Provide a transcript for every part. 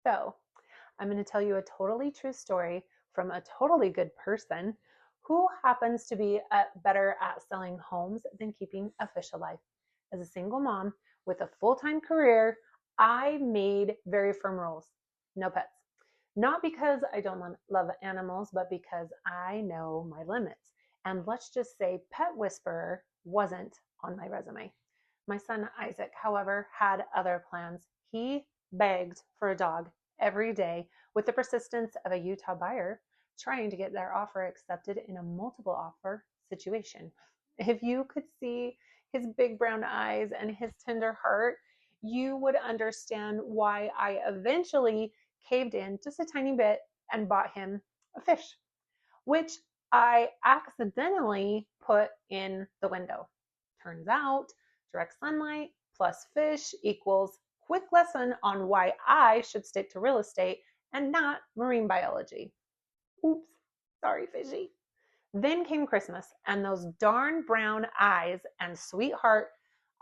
So, I'm going to tell you a totally true story from a totally good person who happens to be better at selling homes than keeping a fish alive. As a single mom with a full-time career, I made very firm rules. No pets. Not because I don't love animals, but because I know my limits. And let's just say pet whisperer wasn't on my resume. My son Isaac, however, had other plans. He begged for a dog every day with the persistence of a Utah buyer trying to get their offer accepted in a multiple offer situation. If you could see his big brown eyes and his tender heart, you would understand why I eventually caved in just a tiny bit and bought him a fish, which I accidentally put in the window. Turns out direct sunlight plus fish equals quick lesson on why I should stick to real estate and not marine biology. Oops, sorry, fishy. Then came Christmas, and those darn brown eyes and sweetheart,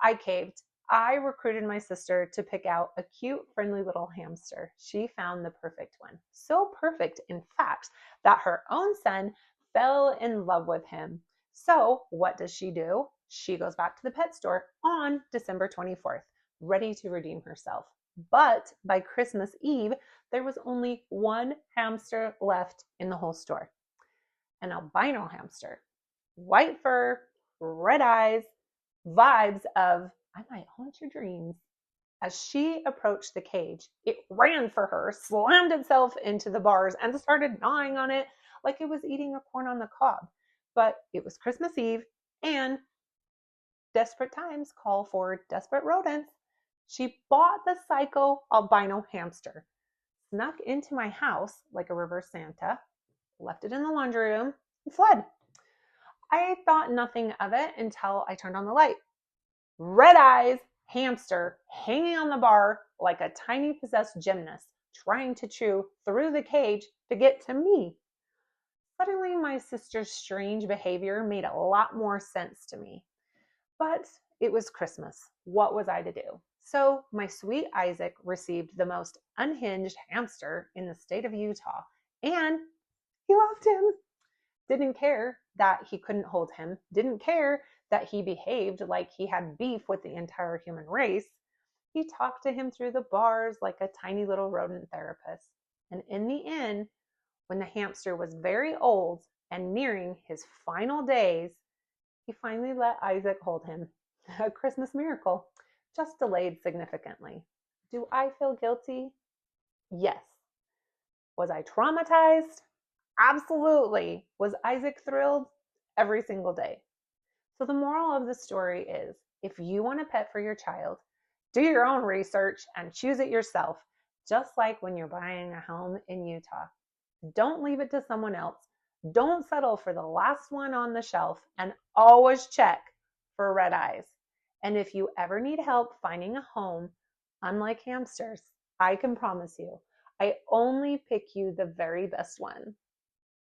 I caved. I recruited my sister to pick out a cute, friendly little hamster. She found the perfect one. So perfect, in fact, that her own son fell in love with him. So what does she do? She goes back to the pet store on December 24th, ready to redeem herself. But by Christmas Eve, there was only one hamster left in the whole store. An albino hamster. White fur, red eyes, vibes of, I might haunt your dreams. As she approached the cage, it ran for her, slammed itself into the bars, and started gnawing on it like it was eating a corn on the cob. But it was Christmas Eve, and desperate times call for desperate rodents. She bought the psycho albino hamster, snuck into my house like a reverse Santa, left it in the laundry room, and fled. I thought nothing of it until I turned on the light. Red eyes, hamster, hanging on the bar like a tiny possessed gymnast, trying to chew through the cage to get to me. Suddenly, my sister's strange behavior made a lot more sense to me. But it was Christmas. What was I to do? So my sweet Isaac received the most unhinged hamster in the state of Utah, and he loved him. Didn't care that he couldn't hold him, didn't care that he behaved like he had beef with the entire human race. He talked to him through the bars like a tiny little rodent therapist. And in the end, when the hamster was very old and nearing his final days, he finally let Isaac hold him. A Christmas miracle, just delayed significantly. Do I feel guilty? Yes. Was I traumatized? Absolutely. Was Isaac thrilled? Every single day. So the moral of the story is, if you want a pet for your child, do your own research and choose it yourself, just like when you're buying a home in Utah. Don't leave it to someone else. Don't settle for the last one on the shelf, and always check for red eyes. And if you ever need help finding a home, unlike hamsters, I can promise you, I only pick you the very best one.